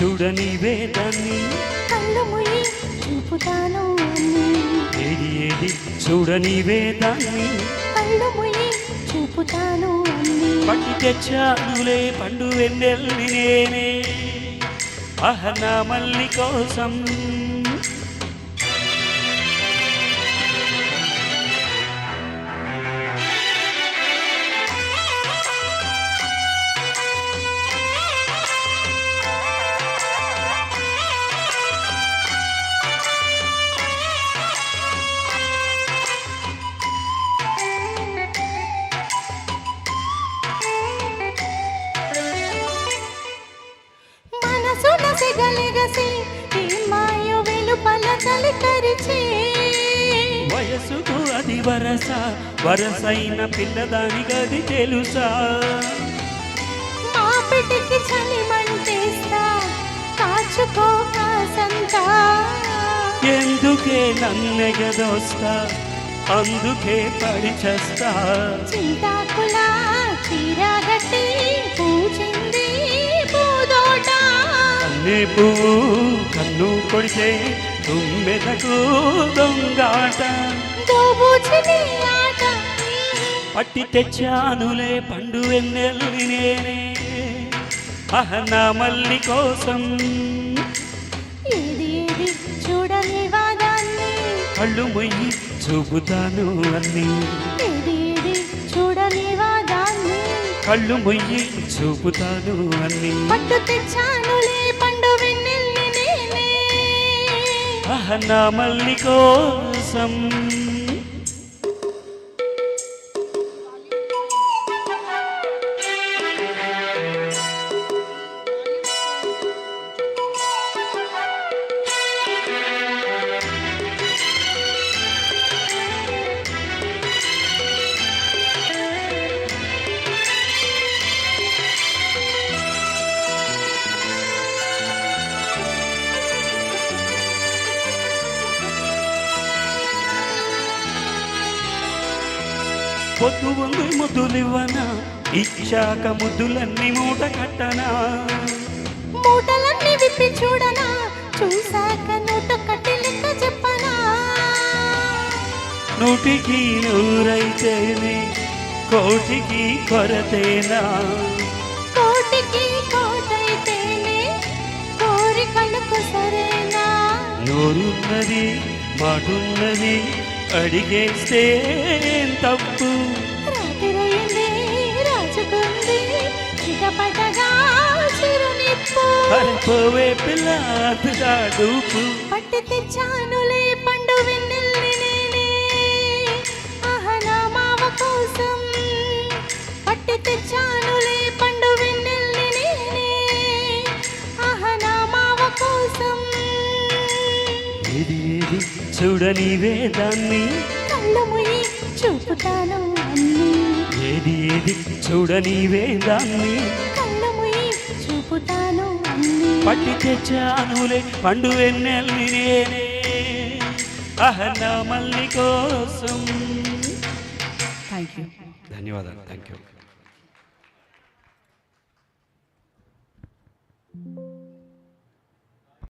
చూడని వేదాన్ని కళ్ళు మూయి చూపుతాను అన్ని ఏది ఏది చూడని వేదాన్ని కళ్ళు మూయి చూపుతాను అన్ని పట్టి తెచ్చానులే పండు వెన్నెల్ని నేనే నా మల్లి కోసం వయసుకు అది వరస వరసైన పిల్లదాని గది తెలుసా మా పిటికి చలిమంటేస్తా కాచుకో కాసంతా ఎందుకే నన్నెగదోస్తా అందుకే పడిచేస్తా చింతాకులా చీరగట్టి పూచింది పూదోట అన్నే పువ్వు కన్ను కొడితే తుమ్మెదకు దొంగాట పట్టి తెచ్చానులే పండు వెన్నెల్ని నేనే నా మల్లి కోసం ఏది ఏది చూడని వాదాన్ని కళ్ళు మొయ్యి చూపుతాను అన్ని ఏది ఏది చూడని వాదాన్ని కళ్ళు మొయ్యి చూపుతాను అన్ని పట్టు తెచ్చానులే పండు వెన్నెల్ని నేనే నా మల్లి కోసం పొద్దు వంగు ముద్దులివ్వనా ఇచ్చాక ముద్దులన్నీ మూట కట్టనా మూటలన్నీ విప్పి చూడనా చూసాక నూట కట్టి లెక్క చెప్పనా నూటికి నూరైతేనే కోటికి కొరతేనా కోటికి కోటైతేనే కోరికలకు సరేనా నోరున్నది మాటున్నది అడిగేస్తే తప్పు రాత్రి రాజుకుంది చిటపటగా చిరునిప్పు పోవే పిల్ల డూపు పట్టి తెచ్చానులే పండు వెన్నెల్ని నేనే నా మావ కోసం పట్టి తెచ్చానులే పండు వెన్నెల్ని నేనే నా మావ కోసం ఏది ఏది చూడని వేదాన్ని కళ్ళు మూయి చూపుతాను అన్ని ఏది ఏది చూడని వేదాన్ని కళ్ళు మూయి చూపుతాను అన్ని పట్టి తెచ్చానులే పండు వెన్నెల్ని నేనే నా మల్లి కోసం థ్యాంక్ యూ ధన్యవాదాలు థ్యాంక్ యూ